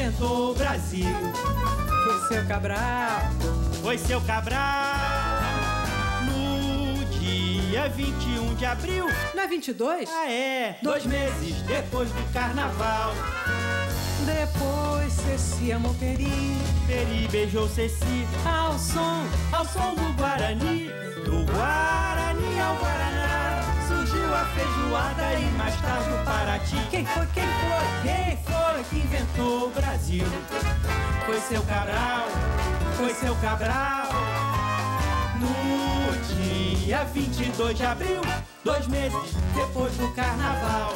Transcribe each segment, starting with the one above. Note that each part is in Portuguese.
inventou o Brasil. Foi seu Cabral. Foi seu Cabral. No dia 21 de abril. Não é 22? Ah, é. 2 meses depois do carnaval. Depois Ceci amou Peri. Peri beijou Ceci Ao som do Guarani. Do Guarani ao Guaraná surgiu a feijoada e mais tarde o Paraty. Quem foi que inventou o Brasil? Foi seu Cabral. Foi seu Cabral. No dia 22 de abril, 2 meses depois do carnaval.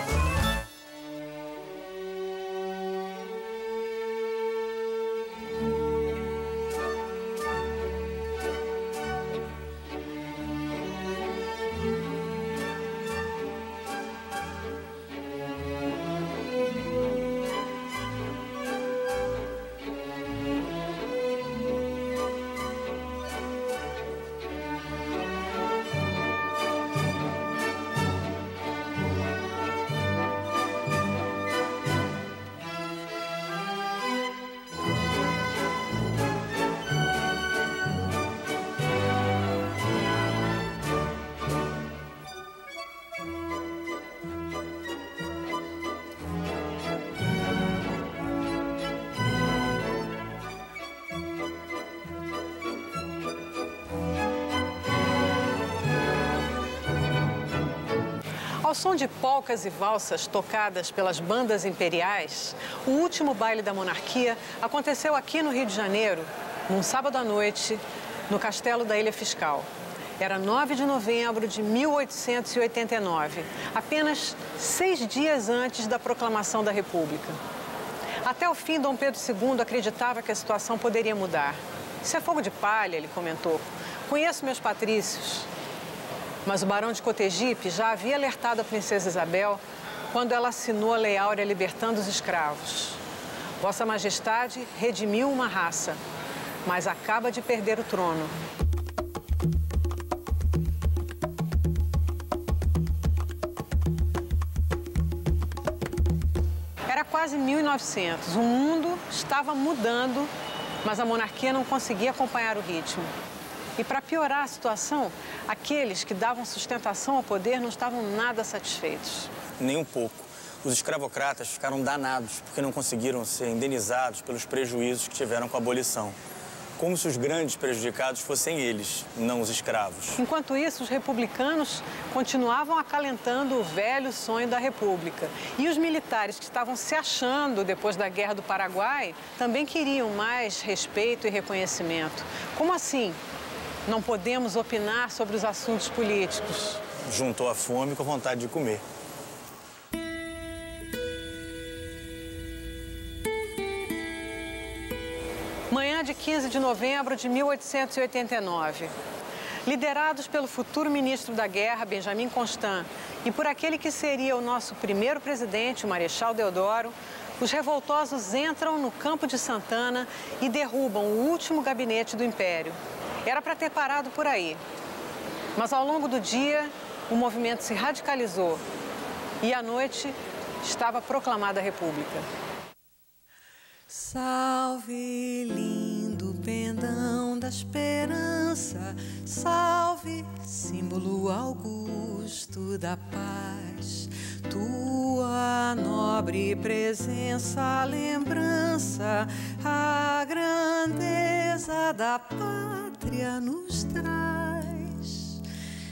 Ao som de polcas e valsas tocadas pelas bandas imperiais, o último baile da monarquia aconteceu aqui no Rio de Janeiro, num sábado à noite, no Castelo da Ilha Fiscal. Era 9 de novembro de 1889, apenas 6 dias antes da proclamação da República. Até o fim, Dom Pedro II acreditava que a situação poderia mudar. Isso é fogo de palha, ele comentou. Conheço meus patrícios. Mas o barão de Cotegipe já havia alertado a princesa Isabel quando ela assinou a Lei Áurea libertando os escravos. Vossa Majestade redimiu uma raça, mas acaba de perder o trono. Era quase 1900. O mundo estava mudando, mas a monarquia não conseguia acompanhar o ritmo. E para piorar a situação, aqueles que davam sustentação ao poder não estavam nada satisfeitos. Nem um pouco. Os escravocratas ficaram danados porque não conseguiram ser indenizados pelos prejuízos que tiveram com a abolição. Como se os grandes prejudicados fossem eles, não os escravos. Enquanto isso, os republicanos continuavam acalentando o velho sonho da República. E os militares que estavam se achando depois da Guerra do Paraguai também queriam mais respeito e reconhecimento. Como assim? Não podemos opinar sobre os assuntos políticos. Juntou a fome com a vontade de comer. Manhã de 15 de novembro de 1889. Liderados pelo futuro ministro da Guerra, Benjamin Constant, e por aquele que seria o nosso primeiro presidente, o Marechal Deodoro, os revoltosos entram no Campo de Santana e derrubam o último gabinete do Império. Era para ter parado por aí. Mas ao longo do dia, o movimento se radicalizou e à noite estava proclamada a República. Salve, lindo pendão da esperança, salve, símbolo augusto da paz. Tua nobre presença, lembrança, a grandeza da pátria nos traz.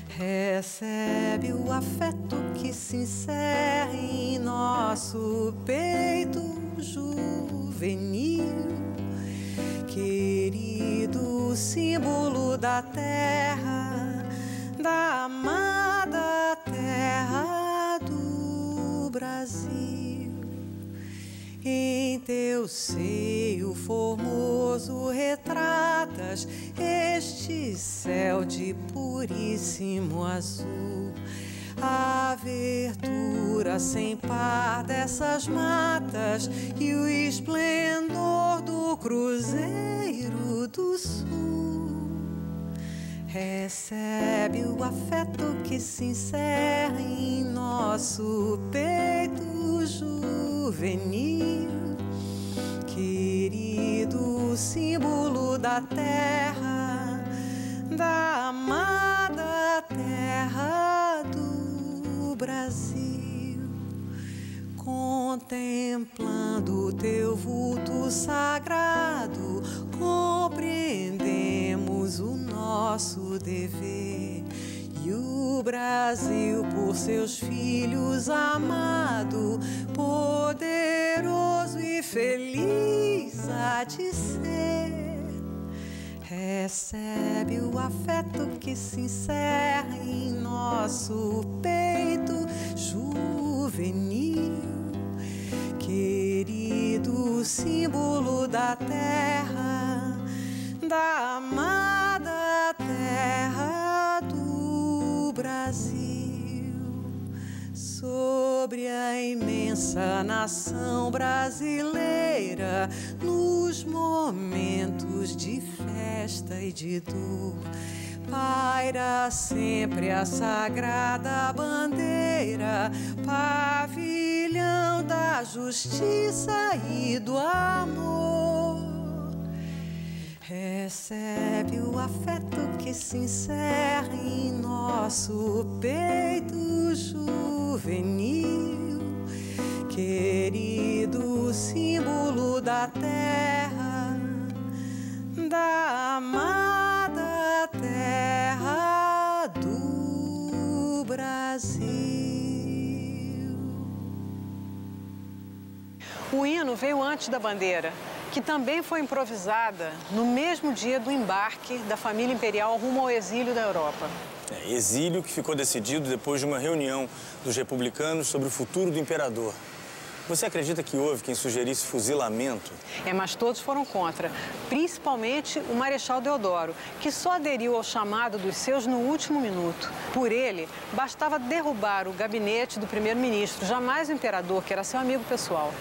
Recebe o afeto que se encerra em nosso peito juvenil, querido símbolo da terra, da amada terra do Brasil. Em teu seio formoso retratas este céu de puríssimo azul, a verdura sem par dessas matas e o esplendor do Cruzeiro do Sul. Recebe o afeto que se encerra em nosso peito juvenil, querido símbolo da terra, da amada terra do Brasil. Contemplando teu vulto sagrado, compreendemos o nosso dever. E o Brasil, por seus filhos amado, poderoso e feliz há de ser. Recebe o afeto que se encerra em nosso peito juvenil, querido símbolo da terra, da amada terra do Brasil. Sobre a imensa nação brasileira, nos momentos de festa e de dor, paira sempre a sagrada bandeira, pavilhão da justiça e do amor. Recebe o afeto que se encerra em nosso peito juvenil, querido símbolo da terra, da amada terra do Brasil. O hino veio antes da bandeira, que também foi improvisada no mesmo dia do embarque da família imperial rumo ao exílio da Europa. Exílio que ficou decidido depois de uma reunião dos republicanos sobre o futuro do imperador. Você acredita que houve quem sugerisse fuzilamento? Mas todos foram contra, principalmente o Marechal Deodoro, que só aderiu ao chamado dos seus no último minuto. Por ele, bastava derrubar o gabinete do primeiro-ministro, jamais o imperador, que era seu amigo pessoal.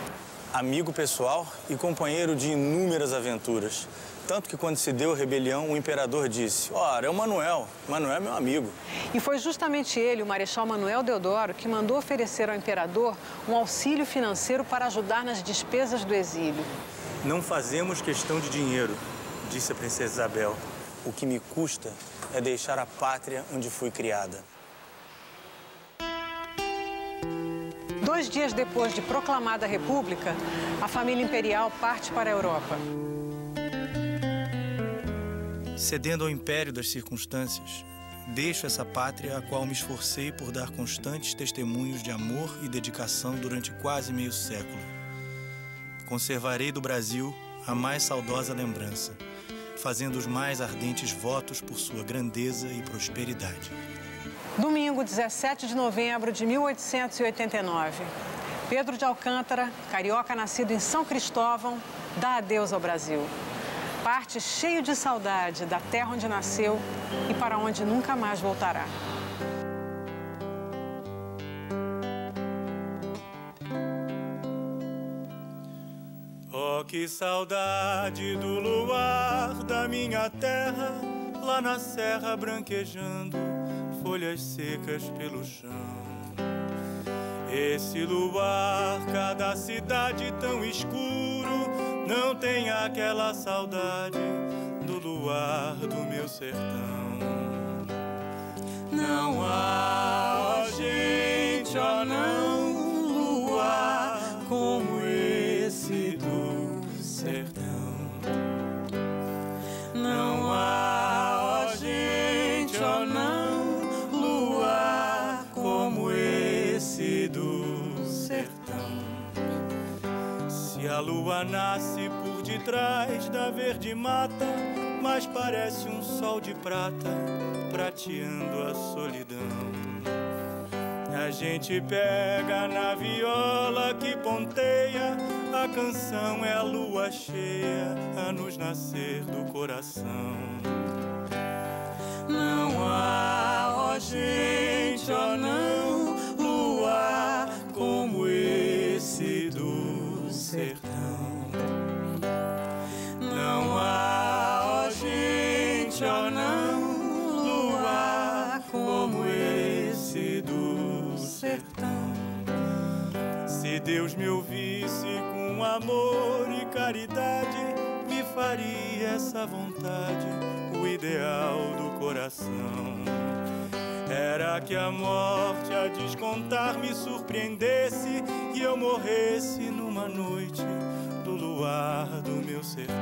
Amigo pessoal e companheiro de inúmeras aventuras. Tanto que quando se deu a rebelião, o imperador disse: ora, é o Manuel. Manuel é meu amigo. E foi justamente ele, o Marechal Manuel Deodoro, que mandou oferecer ao imperador um auxílio financeiro para ajudar nas despesas do exílio. Não fazemos questão de dinheiro, disse a princesa Isabel. O que me custa é deixar a pátria onde fui criada. 2 dias depois de proclamada a República, a família imperial parte para a Europa. Cedendo ao império das circunstâncias, deixo essa pátria a qual me esforcei por dar constantes testemunhos de amor e dedicação durante quase meio século. Conservarei do Brasil a mais saudosa lembrança, fazendo os mais ardentes votos por sua grandeza e prosperidade. Domingo, 17 de novembro de 1889. Pedro de Alcântara, carioca nascido em São Cristóvão, dá adeus ao Brasil. Parte cheio de saudade da terra onde nasceu e para onde nunca mais voltará. Oh, que saudade do luar da minha terra, lá na serra branquejando, folhas secas pelo chão. Esse luar, cada cidade tão escuro, não tem aquela saudade do luar do meu sertão. Não há, ó gente, ó não, luar como esse do sertão. Não há, ó gente, ó não, como esse do sertão. Se a lua nasce por detrás da verde mata, mas parece um sol de prata prateando a solidão. A gente pega na viola que ponteia, a canção é a lua cheia a nos nascer do coração. Não há, ó gente, ó não, luar como esse do sertão. Não há, ó gente, ó não, luar como esse do sertão. Se Deus me ouvisse com amor e caridade, me faria essa vontade o ideal do coração. Era que a morte a descontar me surpreendesse e eu morresse numa noite do luar do meu sertão.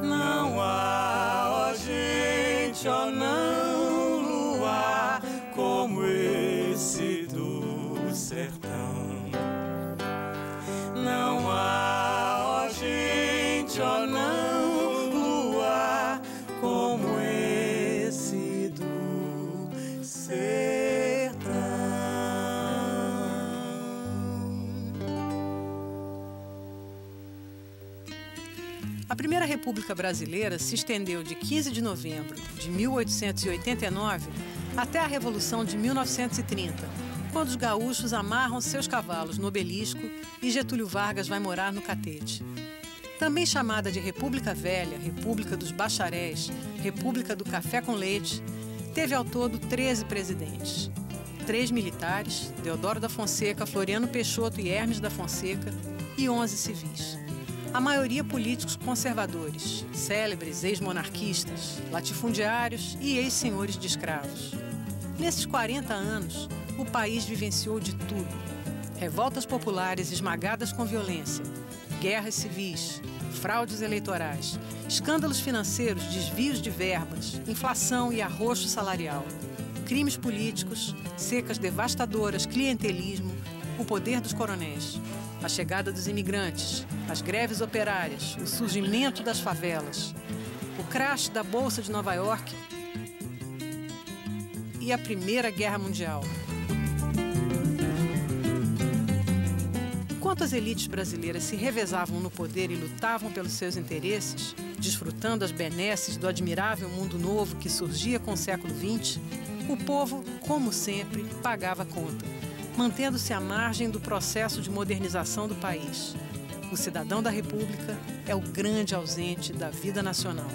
Não há, ó gente, ó não, luar como esse do sertão. Não há, ó gente, ó não, luar como esse do sertão. A Primeira República Brasileira se estendeu de 15 de novembro de 1889 até a Revolução de 1930, quando os gaúchos amarram seus cavalos no obelisco e Getúlio Vargas vai morar no Catete. Também chamada de República Velha, República dos Bacharéis, República do Café com Leite, teve ao todo 13 presidentes. 3 militares, Deodoro da Fonseca, Floriano Peixoto e Hermes da Fonseca, e 11 civis. A maioria políticos conservadores, célebres ex-monarquistas, latifundiários e ex-senhores de escravos. Nesses 40 anos, o país vivenciou de tudo. Revoltas populares esmagadas com violência, guerras civis, fraudes eleitorais, escândalos financeiros, desvios de verbas, inflação e arroxo salarial, crimes políticos, secas devastadoras, clientelismo, o poder dos coronéis, a chegada dos imigrantes, as greves operárias, o surgimento das favelas, o crash da Bolsa de Nova York e a Primeira Guerra Mundial. Enquanto as elites brasileiras se revezavam no poder e lutavam pelos seus interesses, desfrutando as benesses do admirável mundo novo que surgia com o século XX, o povo, como sempre, pagava a conta, mantendo-se à margem do processo de modernização do país. O cidadão da República é o grande ausente da vida nacional.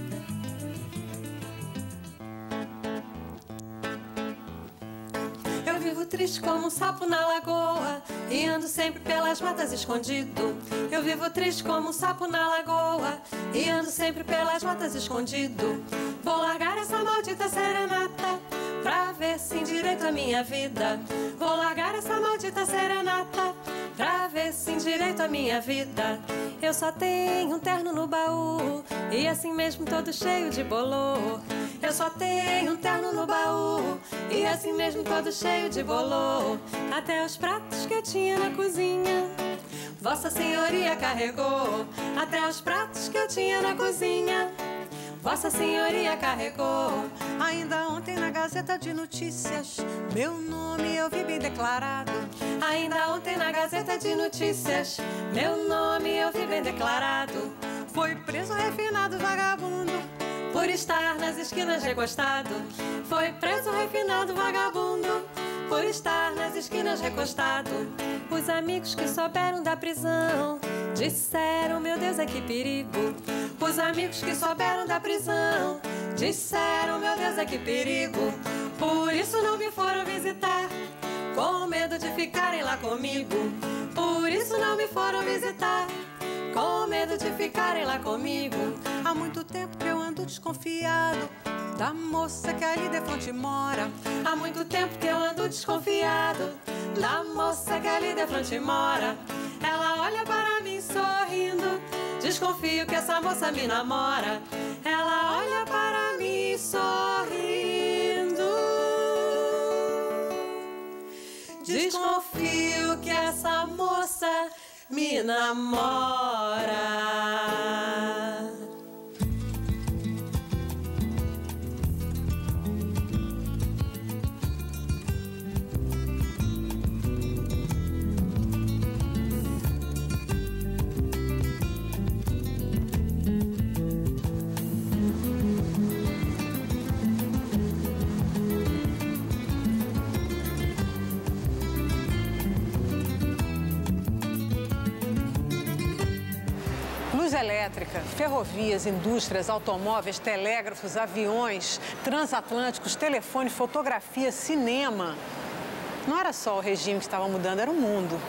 Eu vivo triste como um sapo na lagoa e ando sempre pelas matas escondido. Eu vivo triste como um sapo na lagoa e ando sempre pelas matas escondido. Vou largar essa maldita serenata pra ver se endireito a minha vida. Vou largar essa maldita serenata pra ver se endireito a minha vida. Eu só tenho um terno no baú e assim mesmo todo cheio de bolô. Eu só tenho um terno no baú e assim mesmo todo cheio de bolô. Até os pratos que eu tinha na cozinha Vossa Senhoria carregou. Até os pratos que eu tinha na cozinha Vossa Senhoria carregou. Ainda ontem na Gazeta de Notícias, meu nome eu vi bem declarado. Ainda ontem na Gazeta de Notícias, meu nome eu vi bem declarado. Foi preso refinado vagabundo por estar nas esquinas recostado. Foi preso refinado vagabundo por estar nas esquinas recostado. Os amigos que souberam da prisão disseram, meu Deus, é que perigo. Os amigos que souberam da prisão disseram, meu Deus, é que perigo. Por isso não me foram visitar, com medo de ficarem lá comigo. Por isso não me foram visitar, com medo de ficarem lá comigo. Há muito tempo que eu ando desconfiado da moça que ali de frente mora. Há muito tempo que eu ando desconfiado da moça que ali de frente mora. Ela olha para mim sorrindo, desconfio que essa moça me namora. Ela olha para mim sorrindo, desconfio que essa moça me namora. Luz elétrica, ferrovias, indústrias, automóveis, telégrafos, aviões, transatlânticos, telefone, fotografia, cinema. Não era só o regime que estava mudando, era o mundo.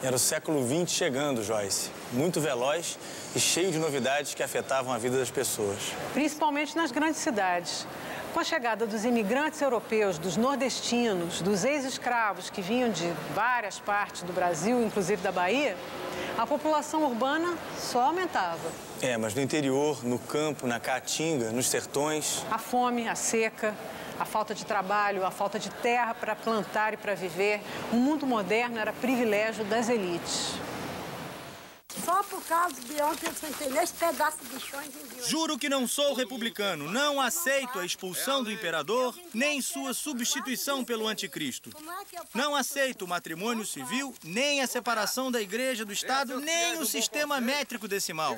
Era o século XX chegando, Joyce. Muito veloz e cheio de novidades que afetavam a vida das pessoas. Principalmente nas grandes cidades. Com a chegada dos imigrantes europeus, dos nordestinos, dos ex-escravos que vinham de várias partes do Brasil, inclusive da Bahia, a população urbana só aumentava. Mas no interior, no campo, na caatinga, nos sertões... A fome, a seca, a falta de trabalho, a falta de terra para plantar e para viver. O mundo moderno era privilégio das elites. Só por causa de ontem eu sentei nesse pedaço de chão e vivi. Juro que não sou republicano. Não aceito a expulsão do imperador, nem sua substituição pelo anticristo. Não aceito o matrimônio civil, nem a separação da igreja do Estado, nem o sistema métrico decimal.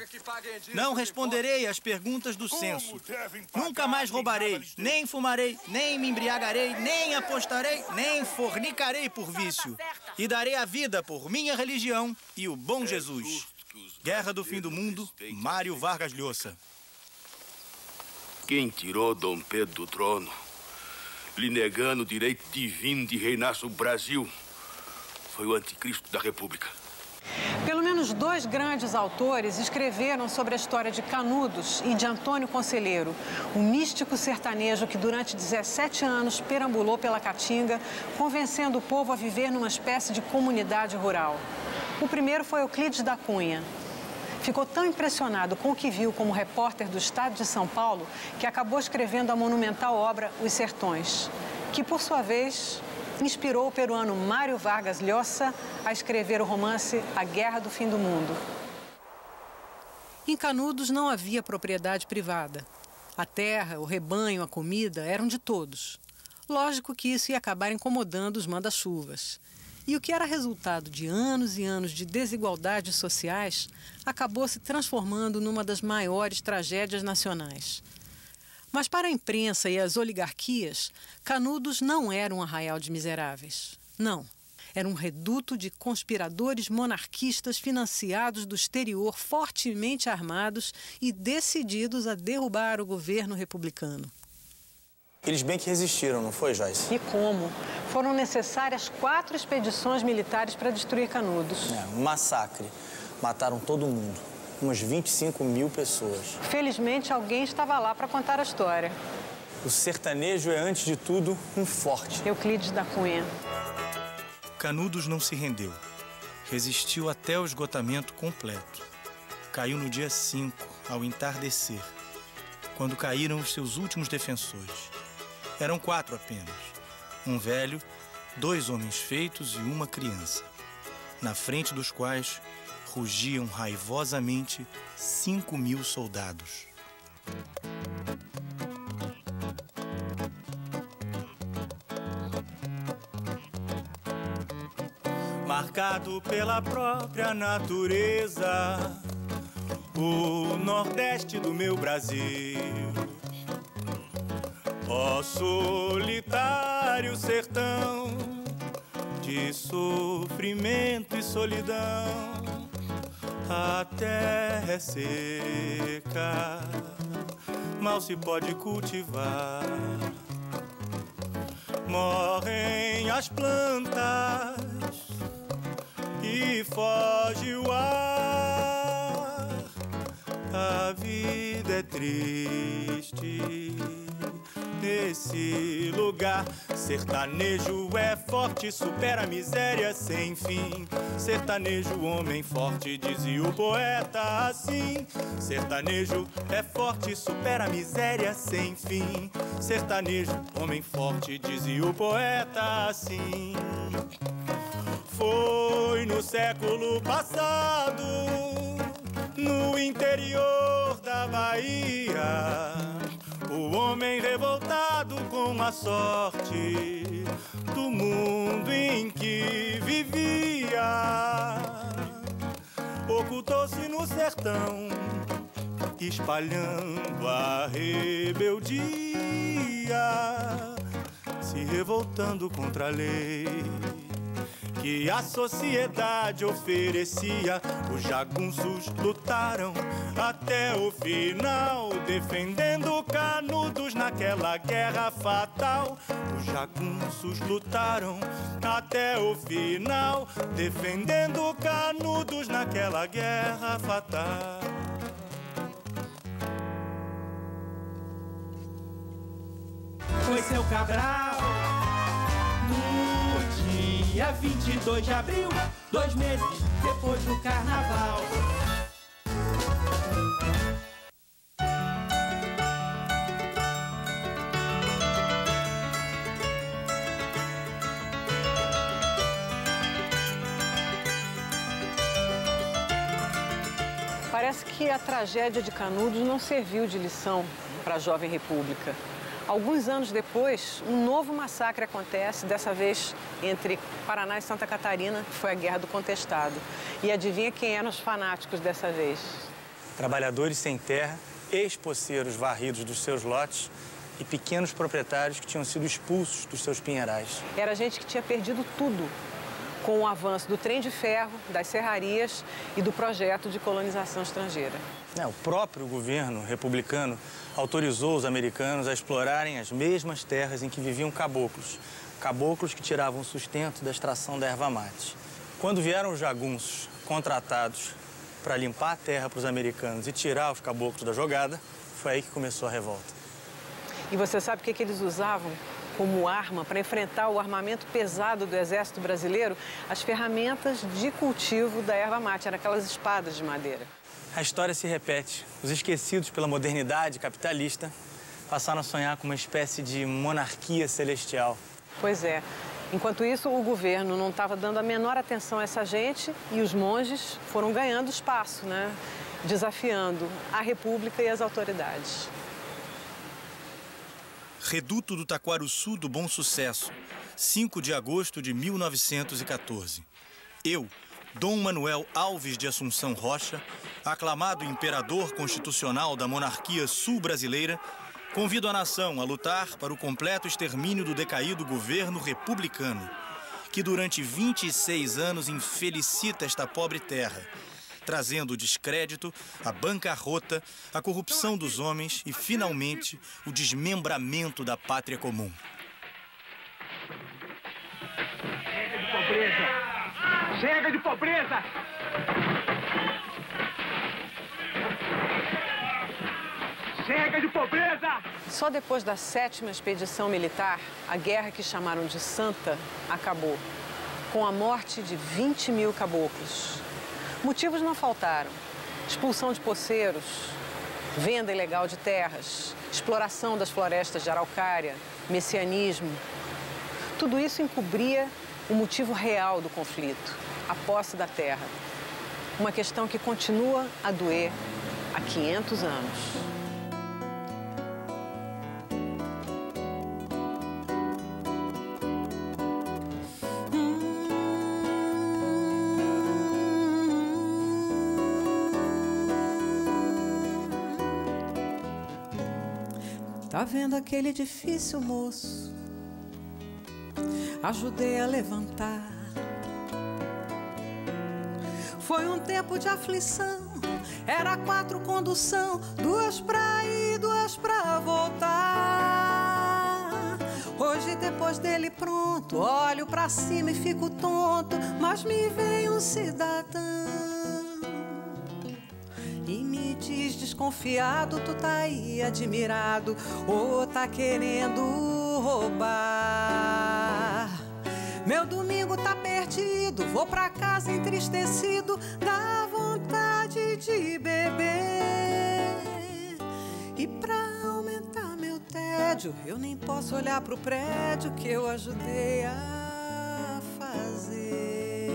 Não responderei às perguntas do censo. Nunca mais roubarei, nem fumarei, nem me embriagarei, nem apostarei, nem fornicarei por vício. E darei a vida por minha religião e o bom Jesus. Guerra do Fim do Mundo, Mário Vargas Llosa. Quem tirou Dom Pedro do trono, lhe negando o direito divino de reinar sobre o Brasil, foi o anticristo da República. Pelo menos 2 grandes autores escreveram sobre a história de Canudos e de Antônio Conselheiro, o místico sertanejo que durante 17 anos perambulou pela Caatinga, convencendo o povo a viver numa espécie de comunidade rural. O primeiro foi Euclides da Cunha. Ficou tão impressionado com o que viu como repórter do Estado de São Paulo que acabou escrevendo a monumental obra Os Sertões, que, por sua vez, inspirou o peruano Mário Vargas Llosa a escrever o romance A Guerra do Fim do Mundo. Em Canudos não havia propriedade privada. A terra, o rebanho, a comida eram de todos. Lógico que isso ia acabar incomodando os manda-chuvas. E o que era resultado de anos e anos de desigualdades sociais acabou se transformando numa das maiores tragédias nacionais. Mas para a imprensa e as oligarquias, Canudos não era um arraial de miseráveis. Não. Era um reduto de conspiradores monarquistas financiados do exterior, fortemente armados e decididos a derrubar o governo republicano. Eles bem que resistiram, não foi, Joyce? E como? Foram necessárias 4 expedições militares para destruir Canudos. Um massacre. Mataram todo mundo. Umas 25 mil pessoas. Felizmente, alguém estava lá para contar a história. O sertanejo é, antes de tudo, um forte. Euclides da Cunha. Canudos não se rendeu. Resistiu até o esgotamento completo. Caiu no dia 5, ao entardecer, quando caíram os seus últimos defensores. Eram 4 apenas. Um velho, 2 homens feitos e uma criança, na frente dos quais rugiam raivosamente 5 mil soldados. Marcado pela própria natureza, o Nordeste do meu Brasil. Ó solitário sertão de sofrimento e solidão, a terra é seca, mal se pode cultivar. Morrem as plantas e foge o ar. A vida é triste nesse lugar. Sertanejo é forte, supera a miséria sem fim. Sertanejo, homem forte, dizia o poeta assim. Sertanejo é forte, supera a miséria sem fim. Sertanejo, homem forte, dizia o poeta assim. Foi no século passado, no interior da Bahia, o homem revoltado com a sorte do mundo em que vivia, ocultou-se no sertão, espalhando a rebeldia, se revoltando contra a lei que a sociedade oferecia. Os jagunços lutaram até o final, defendendo Canudos naquela guerra fatal. Os jagunços lutaram até o final, defendendo Canudos naquela guerra fatal. Foi seu Cabral no dia 22 de abril, 2 meses depois do carnaval. Parece que a tragédia de Canudos não serviu de lição para a jovem república. Alguns anos depois, um novo massacre acontece, dessa vez entre Paraná e Santa Catarina, que foi a Guerra do Contestado. E adivinha quem eram os fanáticos dessa vez? Trabalhadores sem terra, ex-poceiros varridos dos seus lotes e pequenos proprietários que tinham sido expulsos dos seus pinheirais. Era gente que tinha perdido tudo com o avanço do trem de ferro, das serrarias e do projeto de colonização estrangeira. O próprio governo republicano autorizou os americanos a explorarem as mesmas terras em que viviam caboclos. Caboclos que tiravam sustento da extração da erva mate. Quando vieram os jagunços contratados para limpar a terra para os americanos e tirar os caboclos da jogada, foi aí que começou a revolta. E você sabe o que eles usavam como arma para enfrentar o armamento pesado do exército brasileiro? As ferramentas de cultivo da erva mate, eram aquelas espadas de madeira. A história se repete. Os esquecidos pela modernidade capitalista passaram a sonhar com uma espécie de monarquia celestial. Pois é. Enquanto isso, o governo não estava dando a menor atenção a essa gente e os monges foram ganhando espaço, né? Desafiando a República e as autoridades. Reduto do Taquarussu do Bom Sucesso, 5 de agosto de 1914. Eu, Dom Manuel Alves de Assunção Rocha, aclamado imperador constitucional da monarquia sul-brasileira, convido a nação a lutar para o completo extermínio do decaído governo republicano, que durante 26 anos infelicita esta pobre terra, trazendo o descrédito, a bancarrota, a corrupção dos homens e, finalmente, o desmembramento da pátria comum. Chega de pobreza! Chega de pobreza! Chega de pobreza! Só depois da 7ª expedição militar, a guerra que chamaram de Santa acabou, com a morte de 20 mil caboclos. Motivos não faltaram: expulsão de poceiros, venda ilegal de terras, exploração das florestas de araucária, messianismo. Tudo isso encobria o motivo real do conflito, a posse da terra. Uma questão que continua a doer há 500 anos. Tá vendo aquele edifício, moço? Ajudei a levantar. Foi um tempo de aflição. Era 4 condução, 2 pra ir, 2 pra voltar. Hoje, depois dele pronto, olho pra cima e fico tonto, mas me vem um cidadão e me diz desconfiado: tu tá aí admirado ou tá querendo roubar? Meu domingo tá perdido, vou pra casa entristecido, dá vontade de beber. E pra aumentar meu tédio, eu nem posso olhar pro prédio que eu ajudei a fazer.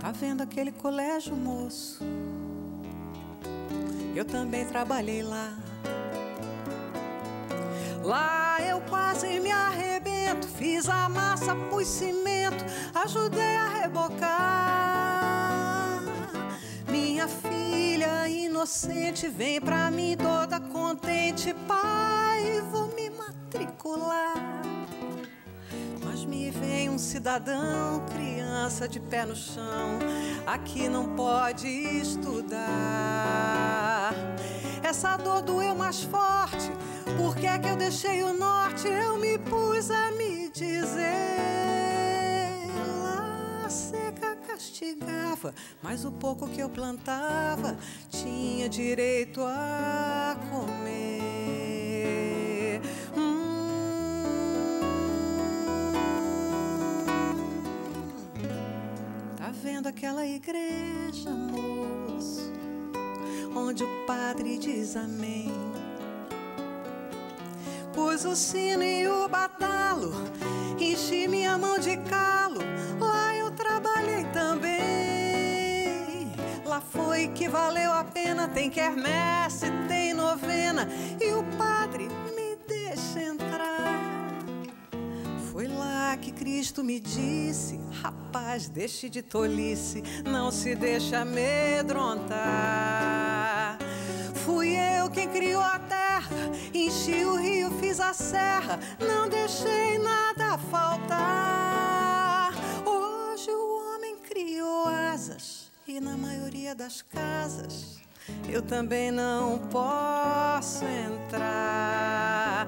Tá vendo aquele colégio, moço? Eu também trabalhei lá. Lá eu quase me arrebento, fiz a massa, pus cimento, ajudei a rebocar. Minha filha inocente inocente, vem pra mim toda contente, pai, vou me matricular. Mas me vem um cidadão, criança de pé no chão, aqui não pode estudar. Essa dor doeu mais forte, por que é que eu deixei o norte? Eu me pus a me dizer, lá seca castigava, mas o pouco que eu plantava tinha direito a comer. Tá vendo aquela igreja, moço, onde o padre diz amém? Pus o sino e o badalo, enchi minha mão de calo, lá eu trabalhei também. Lá foi que valeu a pena, tem quermesse, tem novena, e o padre me deixa entrar. Foi lá que Cristo me disse, rapaz, deixe de tolice, não se deixa amedrontar. Fui eu quem criou a terra, enchi o rio, fiz a serra, não deixei nada faltar. Hoje o homem criou asas e na maioria das casas eu também não posso entrar.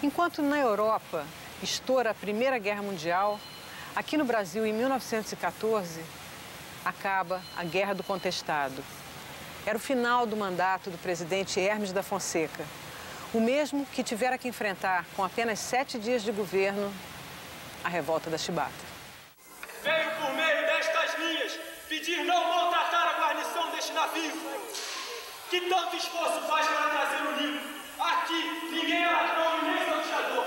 Enquanto na Europa estoura a Primeira Guerra Mundial, aqui no Brasil, em 1914, acaba a Guerra do Contestado. Era o final do mandato do presidente Hermes da Fonseca, o mesmo que tivera que enfrentar, com apenas 7 dias de governo, a revolta da Chibata. Venho por meio destas linhas pedir não maltratar a guarnição deste navio, que tanto esforço faz para trazer o livro. Aqui, ninguém é ladrão e nem salteador.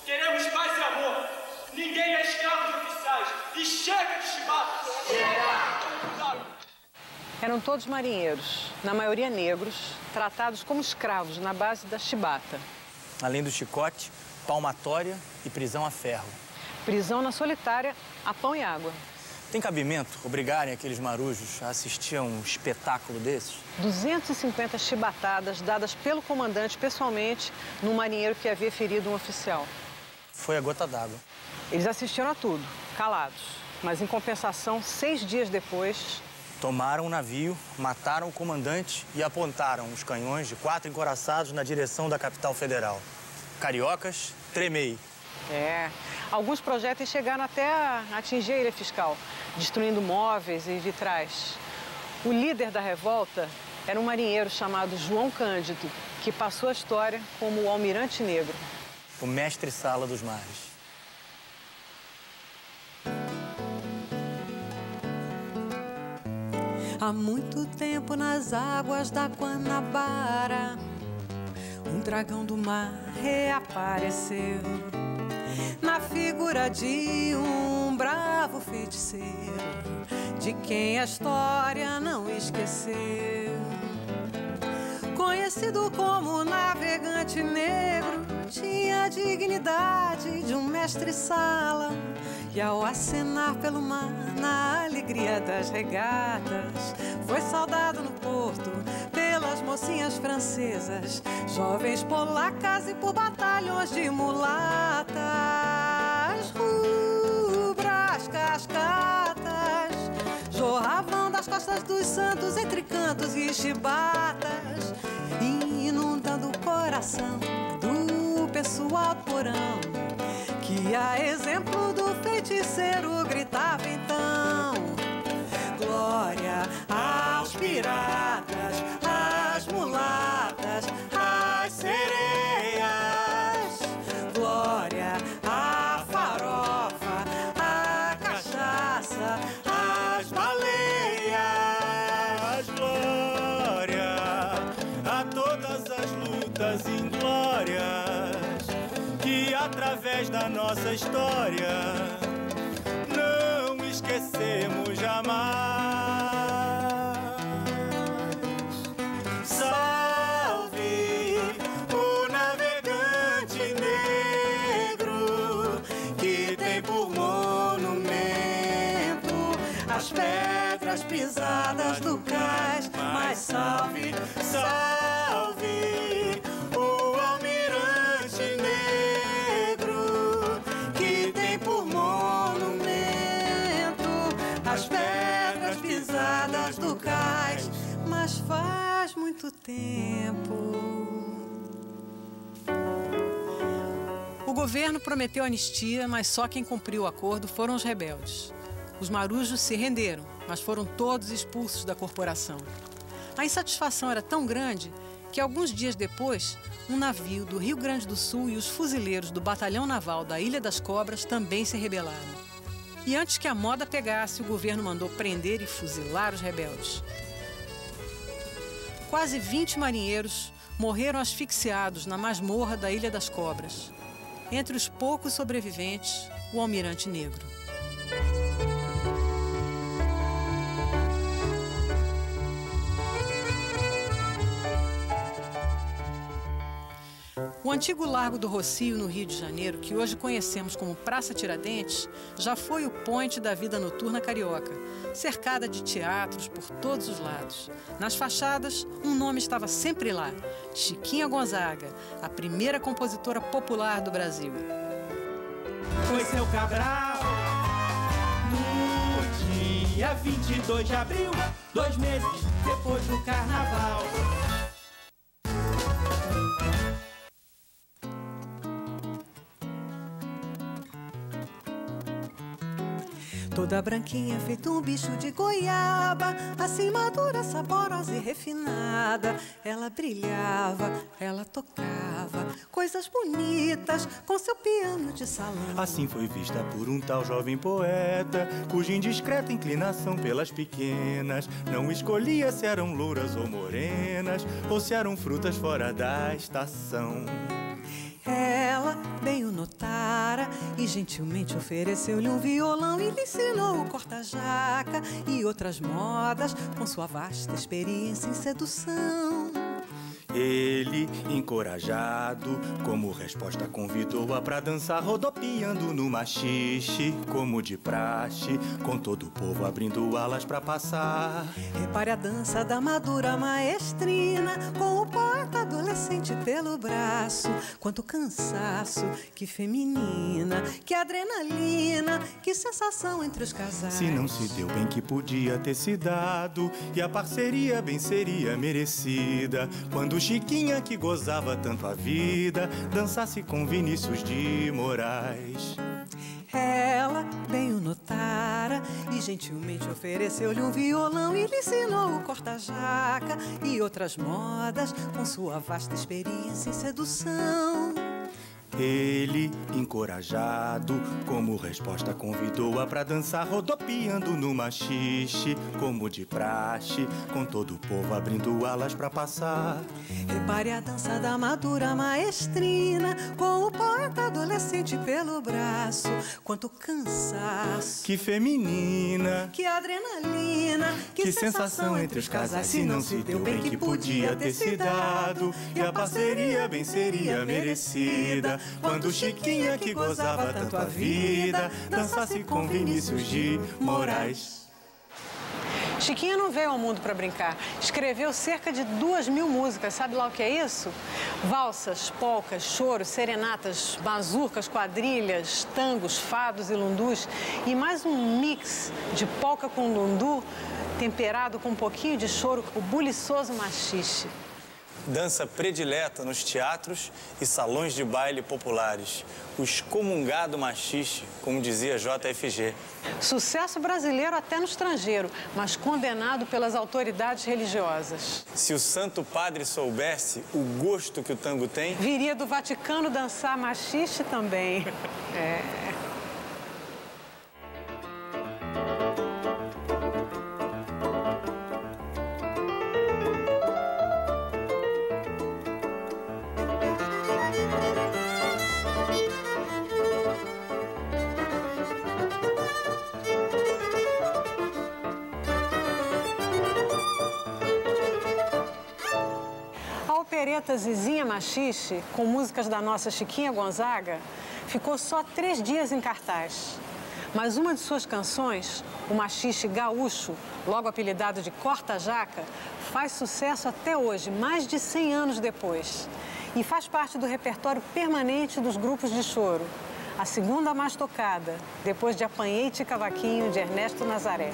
Queremos paz e amor. Ninguém é escravo de oficiais. E chega de Chibata! Chega! Eram todos marinheiros, na maioria negros, tratados como escravos na base da chibata. Além do chicote, palmatória e prisão a ferro. Prisão na solitária, a pão e água. Tem cabimento obrigarem aqueles marujos a assistir a um espetáculo desses? 250 chibatadas dadas pelo comandante pessoalmente num marinheiro que havia ferido um oficial. Foi a gota d'água. Eles assistiram a tudo, calados. Mas, em compensação, 6 dias depois... Tomaram o navio, mataram o comandante e apontaram os canhões de 4 encoraçados na direção da capital federal. Cariocas, tremei. Alguns projéteis chegaram até a atingir a ilha fiscal, destruindo móveis e vitrais. O líder da revolta era um marinheiro chamado João Cândido, que passou a história como o Almirante Negro. O mestre-sala dos mares. Há muito tempo nas águas da Guanabara, um dragão do mar reapareceu na figura de um bravo feiticeiro, de quem a história não esqueceu. Conhecido como navegante negro, tinha a dignidade de um mestre-sala, e ao acenar pelo mar na alegria das regatas, foi saudado no porto pelas mocinhas francesas, jovens polacas e por batalhões de mulatas. Rubras cascatas jorravam das costas dos santos entre cantos e chibatas, inundando o coração do pessoal do porão, que a exemplo do feiticeiro gritava então: glória aos piratas, às mulatas, às sereias, glória à farofa, à cachaça, às baleias, glória a todas as lutas inglórias que através da nossa história não esquecemos esquecemos jamais. Salve o navegante negro que tem por monumento as pedras pisadas do cais. Mas salve, salve o almirante negro que tem por monumento as pedras pisadas do cais. Mas faz muito tempo. O governo prometeu anistia, mas só quem cumpriu o acordo foram os rebeldes. Os marujos se renderam, mas foram todos expulsos da corporação. A insatisfação era tão grande que, alguns dias depois, um navio do Rio Grande do Sul e os fuzileiros do Batalhão Naval da Ilha das Cobras também se rebelaram. E antes que a moda pegasse, o governo mandou prender e fuzilar os rebeldes. Quase 20 marinheiros morreram asfixiados na masmorra da Ilha das Cobras. Entre os poucos sobreviventes, o almirante negro. O antigo Largo do Rocio, no Rio de Janeiro, que hoje conhecemos como Praça Tiradentes, já foi o point da vida noturna carioca, cercada de teatros por todos os lados. Nas fachadas, um nome estava sempre lá: Chiquinha Gonzaga, a primeira compositora popular do Brasil. Foi seu Cabral, no dia 22 de abril, 2 meses depois do carnaval. Toda branquinha, feito um bicho de goiaba, assim madura, saborosa e refinada. Ela brilhava, ela tocava coisas bonitas com seu piano de salão. Assim foi vista por um tal jovem poeta, cuja indiscreta inclinação pelas pequenas não escolhia se eram louras ou morenas, ou se eram frutas fora da estação. Ela bem o notara e gentilmente ofereceu-lhe um violão e lhe ensinou o corta-jaca e outras modas com sua vasta experiência em sedução. Ele, encorajado, como resposta convidou-a pra dançar rodopiando no machixe, como de praxe, com todo o povo abrindo alas pra passar. Repare a dança da madura maestrina, com o poeta adolescente pelo braço. Quanto cansaço, que feminina, que adrenalina, que sensação entre os casais. Se não se deu bem que podia ter se dado, e a parceria bem seria merecida, quando Chiquinha, que gozava tanto a vida, dançasse com Vinícius de Moraes. Ela bem o notara e gentilmente ofereceu-lhe um violão e lhe ensinou o corta-jaca e outras modas com sua vasta experiência em sedução. Ele, encorajado, como resposta convidou-a pra dançar rodopiando no machixe, como de praxe, com todo o povo abrindo alas pra passar. Repare a dança da madura maestrina, com o poeta adolescente pelo braço. Quanto cansaço, que feminina, que adrenalina, que sensação entre os casais. Se não se deu bem que podia ter se dado, e a parceria bem seria merecida, quando Chiquinha, que gozava tanto a vida, dançasse com Vinícius de Moraes. Chiquinha não veio ao mundo para brincar. Escreveu cerca de 2.000 músicas. Sabe lá o que é isso? Valsas, polcas, choros, serenatas, mazurcas, quadrilhas, tangos, fados e lundus. E mais um mix de polca com lundu, temperado com um pouquinho de choro, o buliçoso machixe. Dança predileta nos teatros e salões de baile populares. O excomungado machixe, como dizia JFG. Sucesso brasileiro até no estrangeiro, mas condenado pelas autoridades religiosas. Se o Santo Padre soubesse o gosto que o tango tem... viria do Vaticano dançar machixe também. opereta Zizinha Machixe, com músicas da nossa Chiquinha Gonzaga, ficou só 3 dias em cartaz. Mas uma de suas canções, o Machixe Gaúcho, logo apelidado de Corta-Jaca, faz sucesso até hoje, mais de 100 anos depois. E faz parte do repertório permanente dos grupos de choro. A segunda mais tocada, depois de Apanhei-te Cavaquinho, de Ernesto Nazaré.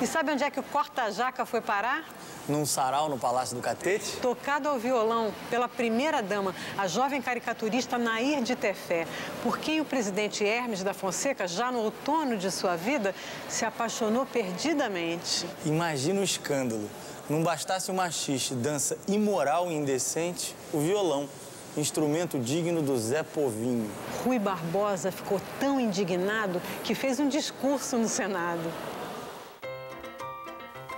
E sabe onde é que o Corta-Jaca foi parar? Num sarau no Palácio do Catete? Tocado ao violão pela primeira-dama, a jovem caricaturista Nair de Tefé, por quem o presidente Hermes da Fonseca, já no outono de sua vida, se apaixonou perdidamente. Imagina o escândalo. Não bastasse o machixe, dança imoral e indecente, o violão, instrumento digno do Zé Povinho. Rui Barbosa ficou tão indignado que fez um discurso no Senado.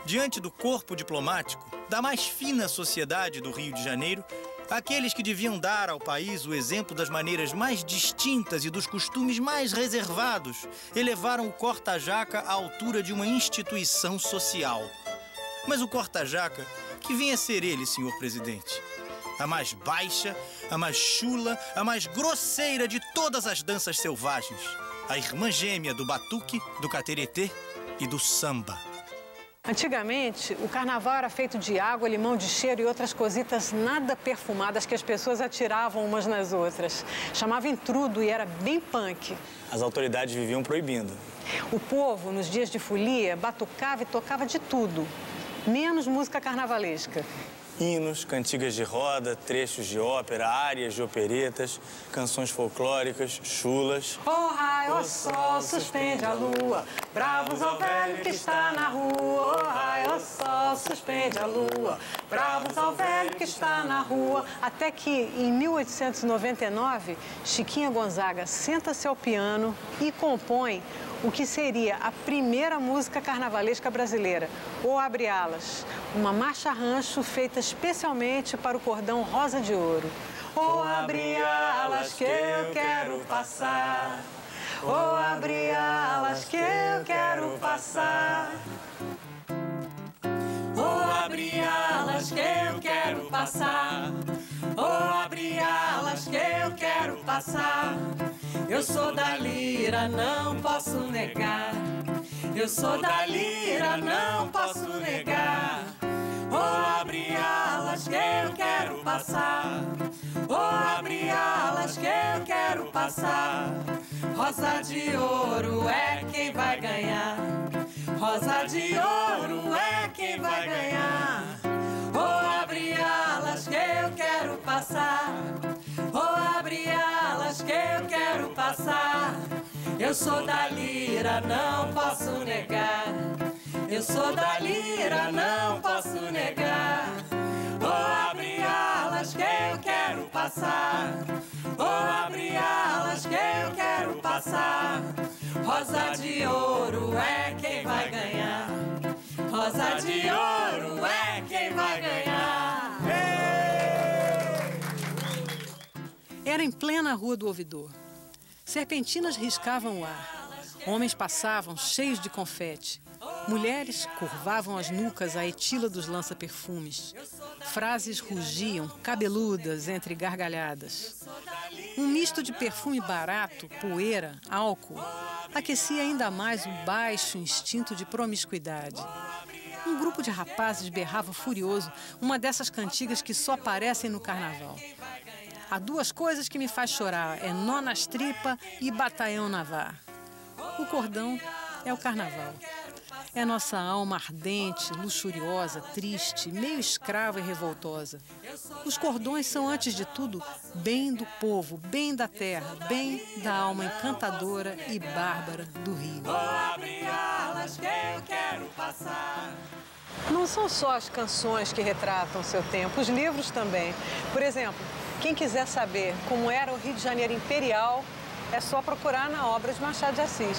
Diante do corpo diplomático da mais fina sociedade do Rio de Janeiro, aqueles que deviam dar ao país o exemplo das maneiras mais distintas e dos costumes mais reservados, elevaram o Corta-Jaca à altura de uma instituição social. Mas o Corta-Jaca, que vinha ser ele, senhor presidente? A mais baixa, a mais chula, a mais grosseira de todas as danças selvagens. A irmã gêmea do batuque, do cateretê e do samba. Antigamente, o carnaval era feito de água, limão de cheiro e outras cositas nada perfumadas que as pessoas atiravam umas nas outras. Chamava intrudo e era bem punk. As autoridades viviam proibindo. O povo, nos dias de folia, batucava e tocava de tudo, menos música carnavalesca. Hinos, cantigas de roda, trechos de ópera, árias de operetas, canções folclóricas, chulas. Oh, raio, oh, sol, suspende a lua, bravos ao velho que está na rua. Oh, raio, oh, sol, suspende a lua, bravos ao velho que está na rua. Até que, em 1899, Chiquinha Gonzaga senta-se ao piano e compõe o que seria a primeira música carnavalesca brasileira, O Abre Alas, uma marcha-rancho feita especialmente para o cordão Rosa de Ouro. Oh, abre alas que eu quero passar, oh, abre alas que eu quero passar. Oh, abre alas que eu quero passar, oh, abre alas que eu quero passar. Eu sou da lira, não posso negar. Eu sou da lira, não posso negar. Oh, abre alas que eu quero passar, oh, abre alas que eu quero passar. Rosa de ouro é quem vai ganhar, rosa de ouro é quem vai ganhar. Oh, abre alas que eu quero passar, oh, abre alas que eu quero passar. Eu sou da lira, não posso negar. Eu sou da lira, não posso negar. Oh, abre alas que eu quero passar, oh, abre alas que eu quero passar. Rosa de ouro é quem vai ganhar, rosa de ouro é quem vai ganhar. Era em plena Rua do Ouvidor. Serpentinas riscavam o ar. Homens passavam cheios de confete. Mulheres curvavam as nucas à etila dos lança-perfumes. Frases rugiam, cabeludas, entre gargalhadas. Um misto de perfume barato, poeira, álcool, aquecia ainda mais o baixo instinto de promiscuidade. Um grupo de rapazes berrava furioso uma dessas cantigas que só aparecem no carnaval. Há duas coisas que me faz chorar, é nó nas tripas e batalhão navar. O cordão é o carnaval. É nossa alma ardente, luxuriosa, triste, meio escrava e revoltosa. Os cordões são, antes de tudo, bem do povo, bem da terra, bem da alma encantadora e bárbara do Rio. Vou abrir alas que eu quero passar. Não são só as canções que retratam seu tempo, os livros também. Por exemplo, quem quiser saber como era o Rio de Janeiro imperial, é só procurar na obra de Machado de Assis.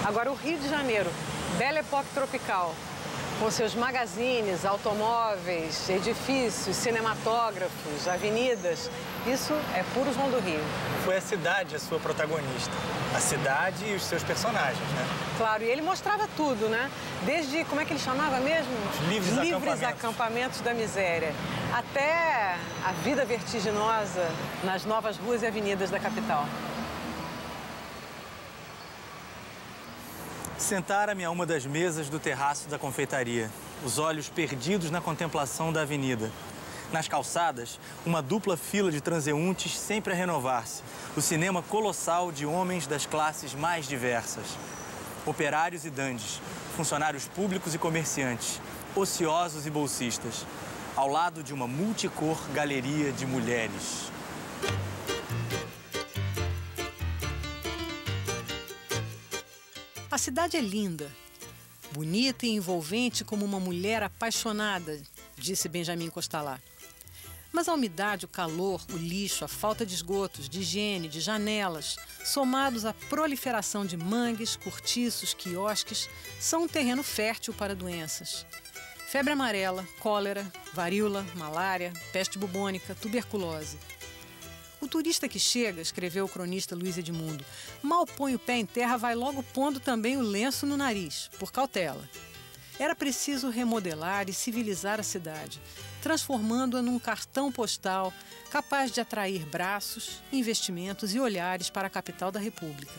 Agora, o Rio de Janeiro, Belle Époque tropical, com seus magazines, automóveis, edifícios, cinematógrafos, avenidas, isso é puro João do Rio. Foi a cidade a sua protagonista. A cidade e os seus personagens, né? Claro, e ele mostrava tudo, né? Desde, como é que ele chamava mesmo? Os livres acampamentos da miséria. Até a vida vertiginosa nas novas ruas e avenidas da capital. Sentara-me a uma das mesas do terraço da confeitaria, os olhos perdidos na contemplação da avenida. Nas calçadas, uma dupla fila de transeuntes sempre a renovar-se. O cinema colossal de homens das classes mais diversas. Operários e dandes, funcionários públicos e comerciantes, ociosos e bolsistas. Ao lado de uma multicor galeria de mulheres. A cidade é linda, bonita e envolvente como uma mulher apaixonada, disse Benjamin Constant. Mas a umidade, o calor, o lixo, a falta de esgotos, de higiene, de janelas, somados à proliferação de mangues, cortiços, quiosques, são um terreno fértil para doenças. Febre amarela, cólera, varíola, malária, peste bubônica, tuberculose. O turista que chega, escreveu o cronista Luiz Edmundo, mal põe o pé em terra, vai logo pondo também o lenço no nariz, por cautela. Era preciso remodelar e civilizar a cidade, transformando-a num cartão postal capaz de atrair braços, investimentos e olhares para a capital da República.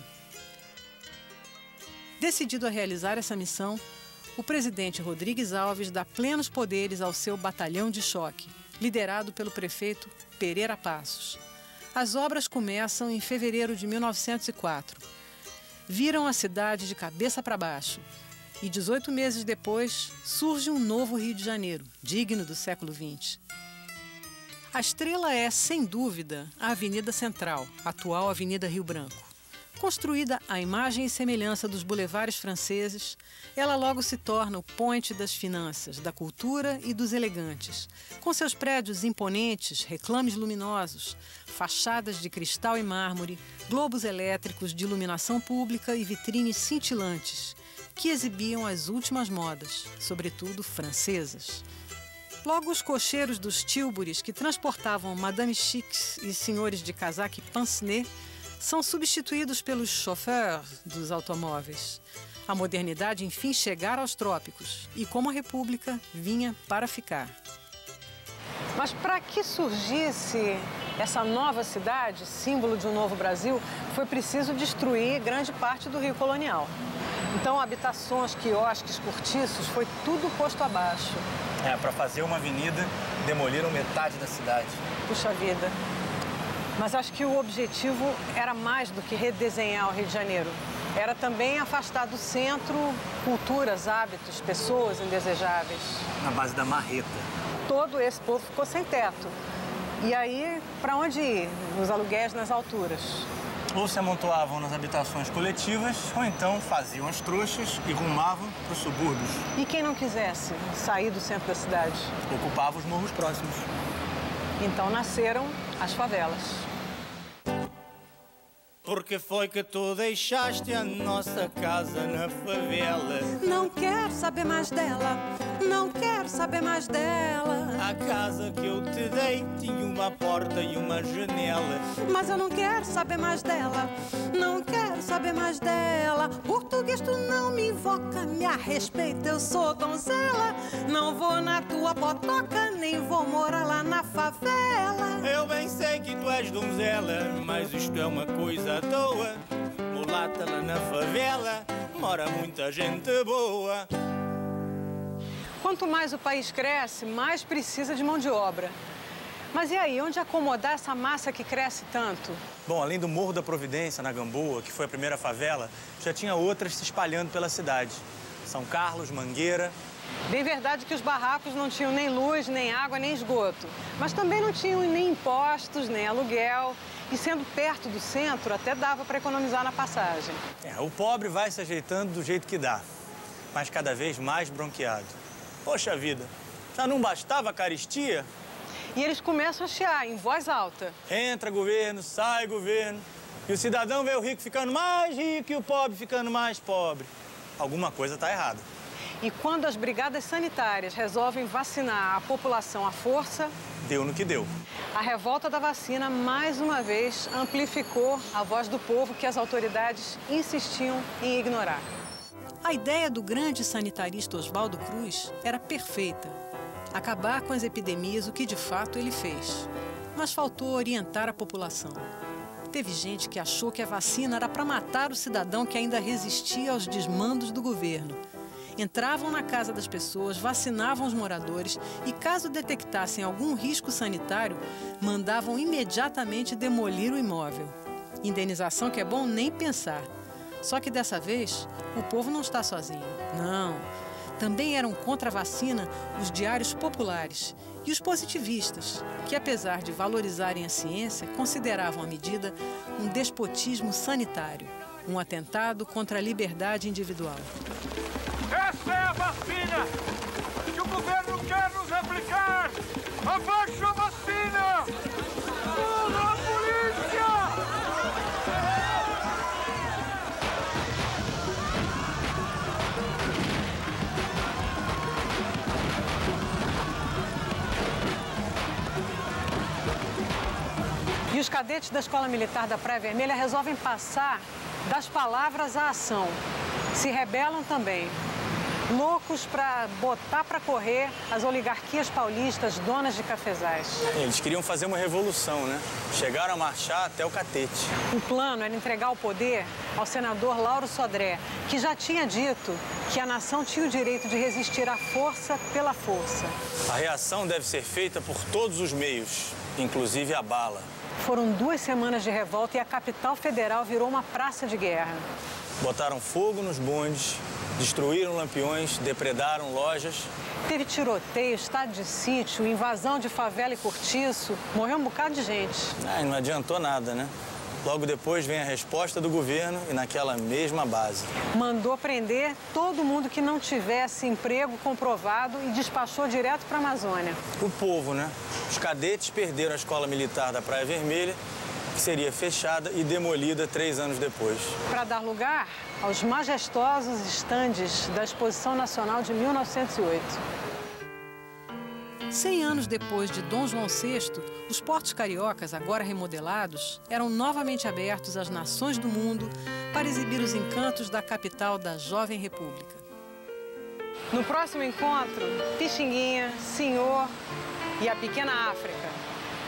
Decidido a realizar essa missão, o presidente Rodrigues Alves dá plenos poderes ao seu batalhão de choque, liderado pelo prefeito Pereira Passos. As obras começam em fevereiro de 1904. Viram a cidade de cabeça para baixo. E 18 meses depois, surge um novo Rio de Janeiro, digno do século XX. A estrela é, sem dúvida, a Avenida Central, atual Avenida Rio Branco. Construída à imagem e semelhança dos bulevares franceses, ela logo se torna o point das finanças, da cultura e dos elegantes, com seus prédios imponentes, reclames luminosos, fachadas de cristal e mármore, globos elétricos de iluminação pública e vitrines cintilantes, que exibiam as últimas modas, sobretudo francesas. Logo, os cocheiros dos Tilburys, que transportavam madame chics e senhores de casaque pince-nez, são substituídos pelos chauffeurs dos automóveis. A modernidade, enfim, chegara aos trópicos e, como a República, vinha para ficar. Mas para que surgisse essa nova cidade, símbolo de um novo Brasil, foi preciso destruir grande parte do Rio colonial. Então, habitações, quiosques, cortiços, foi tudo posto abaixo. Para fazer uma avenida, demoliram metade da cidade. Puxa vida. Mas acho que o objetivo era mais do que redesenhar o Rio de Janeiro. Era também afastar do centro culturas, hábitos, pessoas indesejáveis. Na base da marreta. Todo esse povo ficou sem teto. E aí, para onde ir? Nos aluguéis nas alturas. Ou se amontoavam nas habitações coletivas, ou então faziam as trouxas e rumavam para os subúrbios. E quem não quisesse sair do centro da cidade? Ocupava os morros próximos. Então nasceram as favelas. Por que foi que tu deixaste a nossa casa na favela? Não quero saber mais dela, não quero saber mais dela. A casa que eu te dei tinha uma porta e uma janela. Mas eu não quero saber mais dela, não quero saber mais dela. Português, tu não me invoca, me a respeita, eu sou donzela. Não vou na tua potoca, nem vou morar lá na favela. Eu bem sei que tu és donzela, mas isto é uma coisa à toa. Mulata lá na favela, mora muita gente boa. Quanto mais o país cresce, mais precisa de mão de obra. Mas e aí, onde acomodar essa massa que cresce tanto? Bom, além do Morro da Providência, na Gamboa, que foi a primeira favela, já tinha outras se espalhando pela cidade. São Carlos, Mangueira. Bem verdade que os barracos não tinham nem luz, nem água, nem esgoto. Mas também não tinham nem impostos, nem aluguel. E sendo perto do centro, até dava para economizar na passagem. O pobre vai se ajeitando do jeito que dá, mas cada vez mais bronqueado. Poxa vida, já não bastava a carestia? E eles começam a chiar em voz alta. Entra governo, sai governo. E o cidadão vê o rico ficando mais rico e o pobre ficando mais pobre. Alguma coisa está errada. E quando as brigadas sanitárias resolvem vacinar a população à força... Deu no que deu. A revolta da vacina, mais uma vez, amplificou a voz do povo que as autoridades insistiam em ignorar. A ideia do grande sanitarista Oswaldo Cruz era perfeita. Acabar com as epidemias, o que de fato ele fez. Mas faltou orientar a população. Teve gente que achou que a vacina era para matar o cidadão que ainda resistia aos desmandos do governo. Entravam na casa das pessoas, vacinavam os moradores e, caso detectassem algum risco sanitário, mandavam imediatamente demolir o imóvel. Indenização que é bom nem pensar. Só que dessa vez, o povo não está sozinho. Não. Também eram contra a vacina os diários populares e os positivistas, que, apesar de valorizarem a ciência, consideravam a medida um despotismo sanitário, um atentado contra a liberdade individual. Essa é a vacina que o governo quer nos aplicar! Abaixo a vacina! Pula a polícia! E os cadetes da Escola Militar da Praia Vermelha resolvem passar das palavras à ação. Se rebelam também. Loucos para botar para correr as oligarquias paulistas donas de cafezais. Eles queriam fazer uma revolução, né? Chegaram a marchar até o catete. O plano era entregar o poder ao senador Lauro Sodré, que já tinha dito que a nação tinha o direito de resistir à força pela força. A reação deve ser feita por todos os meios, inclusive a bala. Foram 2 semanas de revolta e a capital federal virou uma praça de guerra. Botaram fogo nos bondes, destruíram lampiões, depredaram lojas. Teve tiroteio, estado de sítio, invasão de favela e cortiço. Morreu um bocado de gente. Não adiantou nada, né? Logo depois vem a resposta do governo e naquela mesma base. Mandou prender todo mundo que não tivesse emprego comprovado e despachou direto para a Amazônia. O povo, né? Os cadetes perderam a Escola Militar da Praia Vermelha, que seria fechada e demolida 3 anos depois. Para dar lugar aos majestosos estandes da Exposição Nacional de 1908. 100 anos depois de Dom João VI, os portos cariocas, agora remodelados, eram novamente abertos às nações do mundo para exibir os encantos da capital da jovem república. No próximo encontro, Pixinguinha, Senhor e a Pequena África.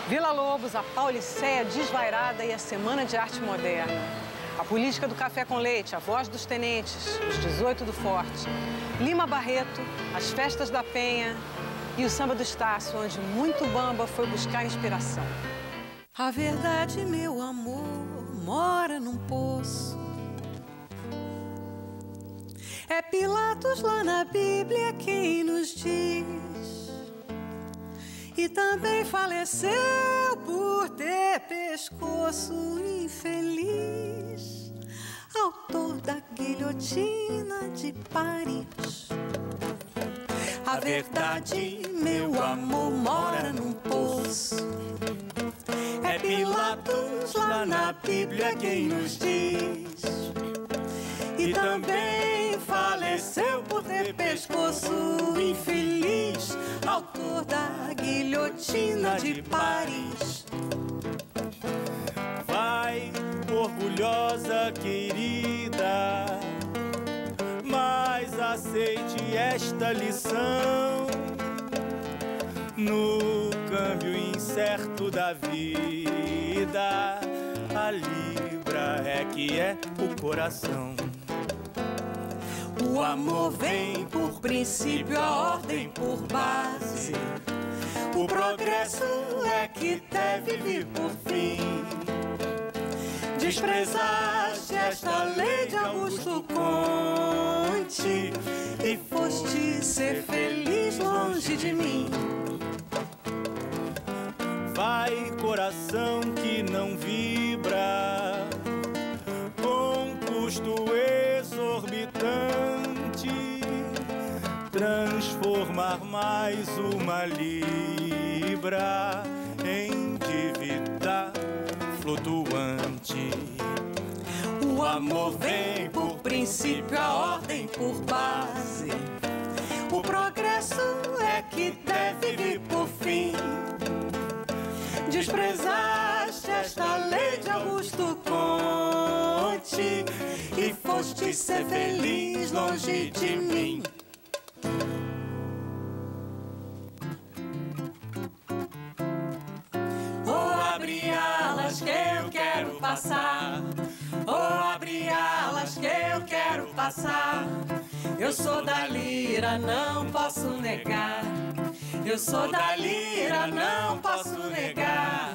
Vila Lobos, a Pauliceia desvairada e a Semana de Arte Moderna. A política do café com leite, a voz dos tenentes, os 18 do Forte. Lima Barreto, as festas da Penha e o samba do Estácio, onde muito bamba foi buscar inspiração. A verdade, meu amor, mora num poço. É Pilatos lá na Bíblia quem nos diz. E também faleceu por ter pescoço infeliz, autor da guilhotina de Paris. A verdade, meu amor, mora num poço. É Pilatos lá na Bíblia quem nos diz. E também faleceu por ter pescoço infeliz, autor da guilhotina de Paris. Vai, orgulhosa querida, mas aceite esta lição. No câmbio incerto da vida, a libra é que é o coração. O amor vem por princípio, a ordem por base. O progresso é que deve vir por fim. Desprezaste esta lei de Augusto Conte e foste ser feliz longe de mim. Vai, coração que não vibra com custo exorbitante, transformar mais uma libra em dívida flutuante. O amor vem por princípio, a ordem por base. O progresso é que deve vir por fim. Desprezaste esta lei de Augusto Conte e foste ser feliz longe de mim. Oh, abre alas que eu quero passar. Oh, abre alas que eu quero passar. Eu sou da lira, não posso negar. Eu sou da lira, não posso negar.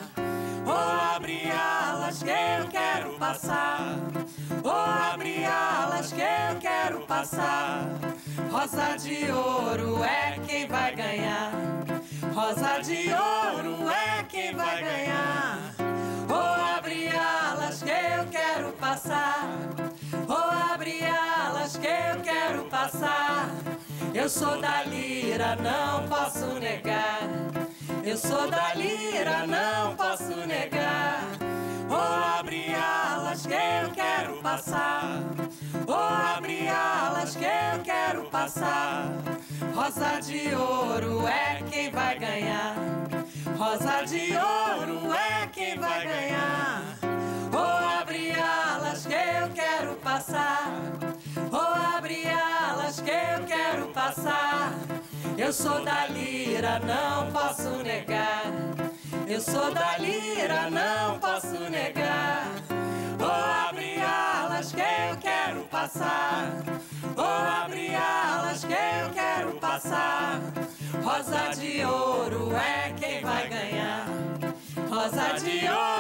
Oh, abre alas que eu quero passar. Oh, abre alas que eu quero passar. Rosa de ouro é quem vai ganhar. Rosa de ouro é quem vai ganhar. Oh, abre alas que eu quero passar. Oh, abre alas que eu quero passar. Eu sou da lira, não posso negar. Eu sou da lira, não posso negar. Oh, abre alas que eu quero passar. Oh, abre alas que eu quero passar. Rosa de ouro é quem vai ganhar. Rosa de ouro é quem vai ganhar. Oh, abre alas que eu quero passar. Oh, abre alas que eu quero passar. Eu sou da lira, não posso negar. Eu sou da lira, não posso negar. Oh, abre alas que eu quero passar. Oh, abre alas que eu quero passar. Rosa de ouro é quem vai ganhar. Rosa de ouro